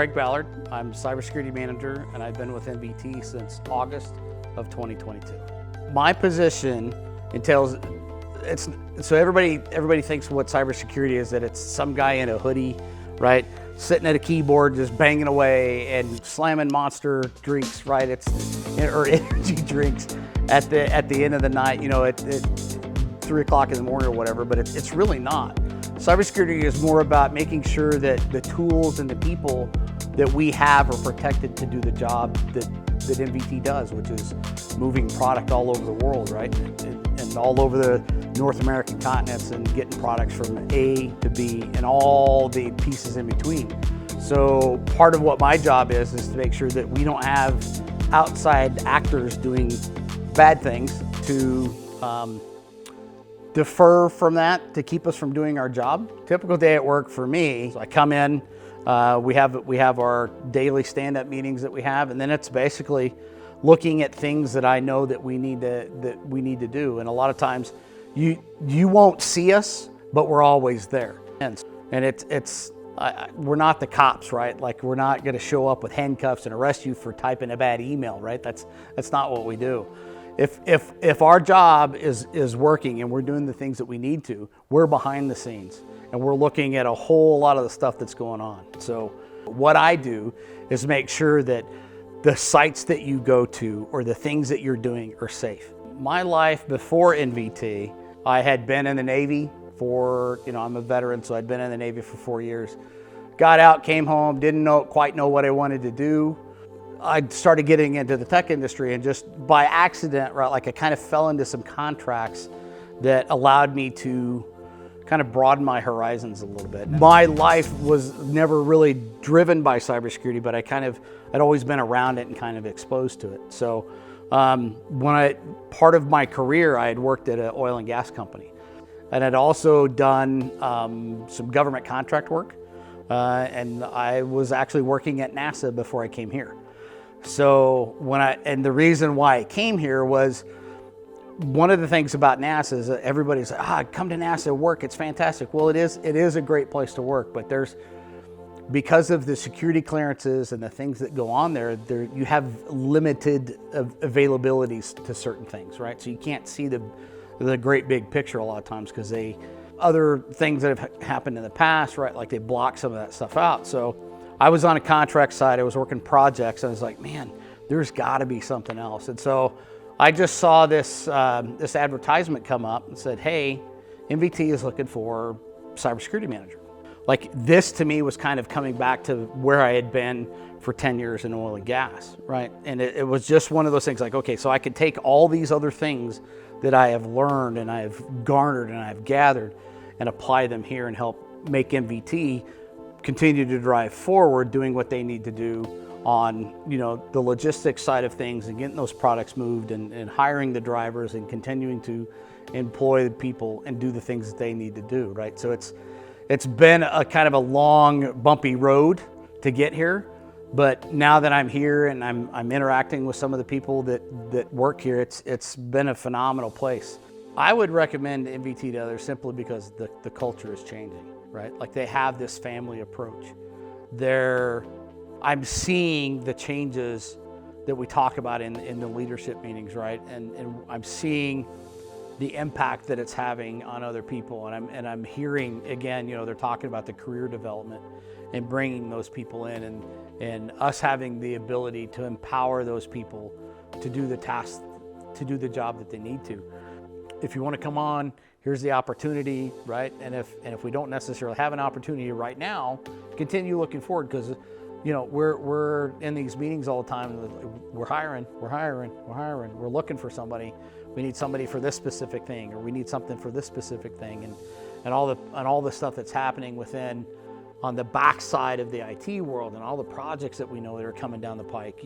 Craig Ballard. I'm Cybersecurity Manager, and I've been with NVT since August of 2022. My position entails, so everybody thinks what cybersecurity is, that it's some guy in a hoodie, right, sitting at a keyboard just banging away and slamming Monster drinks, right? Or energy drinks at the end of the night, at 3 o'clock in the morning or whatever. But it's really not. Cybersecurity is more about making sure that the tools and the people that we have are protected to do the job that NVT does, which is moving product all over the world, right? And all over the North American continents, and getting products from A to B and all the pieces in between. So part of what my job is to make sure that we don't have outside actors doing bad things to defer from that, to keep us from doing our job. Typical day at work for me, so I come in, we have our daily stand-up meetings that we have, and then it's basically looking at things that I know that we need to do. And a lot of times you won't see us, but we're always there. And we're not the cops, right? Like, we're not going to show up with handcuffs and arrest you for typing a bad email, right? That's not what we do. If our job is working and we're doing the things that we need to, we're behind the scenes and we're looking at a whole lot of the stuff that's going on. So what I do is make sure that the sites that you go to or the things that you're doing are safe. My life before NVT, I had been in the Navy for, I'm a veteran, so I'd been in the Navy for 4 years. Got out, came home, didn't quite know what I wanted to do. I started getting into the tech industry, and just by accident, right, like I kind of fell into some contracts that allowed me to kind of broaden my horizons a little bit. My life was never really driven by cybersecurity, but I'd always been around it and kind of exposed to it. So part of my career, I had worked at an oil and gas company, and I'd also done some government contract work, and I was actually working at NASA before I came here. So and the reason why I came here was, one of the things about NASA is that everybody's like, come to NASA, work, it's fantastic. Well, it is a great place to work, but because of the security clearances and the things that go on there, you have limited availabilities to certain things, right? So you can't see the great big picture a lot of times, because other things that have happened in the past, right? Like, they block some of that stuff out. So I was on a contract side, I was working projects, and I was like, man, there's gotta be something else. And so I just saw this advertisement come up and said, hey, NVT is looking for cybersecurity manager. Like, this to me was kind of coming back to where I had been for 10 years in oil and gas, right? And it was just one of those things like, okay, so I could take all these other things that I have learned and I have garnered and I have gathered and apply them here and help make NVT continue to drive forward, doing what they need to do on the logistics side of things, and getting those products moved, and hiring the drivers, and continuing to employ the people and do the things that they need to do, right? So it's been a kind of a long, bumpy road to get here, but now that I'm here and I'm interacting with some of the people that work here, it's been a phenomenal place. I would recommend NVT to others simply because the culture is changing, right? Like, they have this family approach. I'm seeing the changes that we talk about in the leadership meetings, right? And I'm seeing the impact that it's having on other people. And I'm hearing, again, they're talking about the career development and bringing those people in, and us having the ability to empower those people to do the tasks, to do the job that they need to. If you want to come on, here's the opportunity, right? And if we don't necessarily have an opportunity right now, continue looking forward, because we're in these meetings all the time. We're hiring. We're looking for somebody. We need somebody for this specific thing, or we need something for this specific thing, and all the stuff that's happening on the backside of the IT world, and all the projects that we know that are coming down the pike.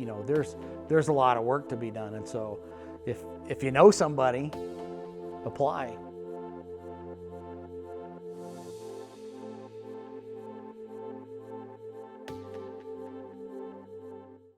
There's a lot of work to be done, and so if you know somebody, apply.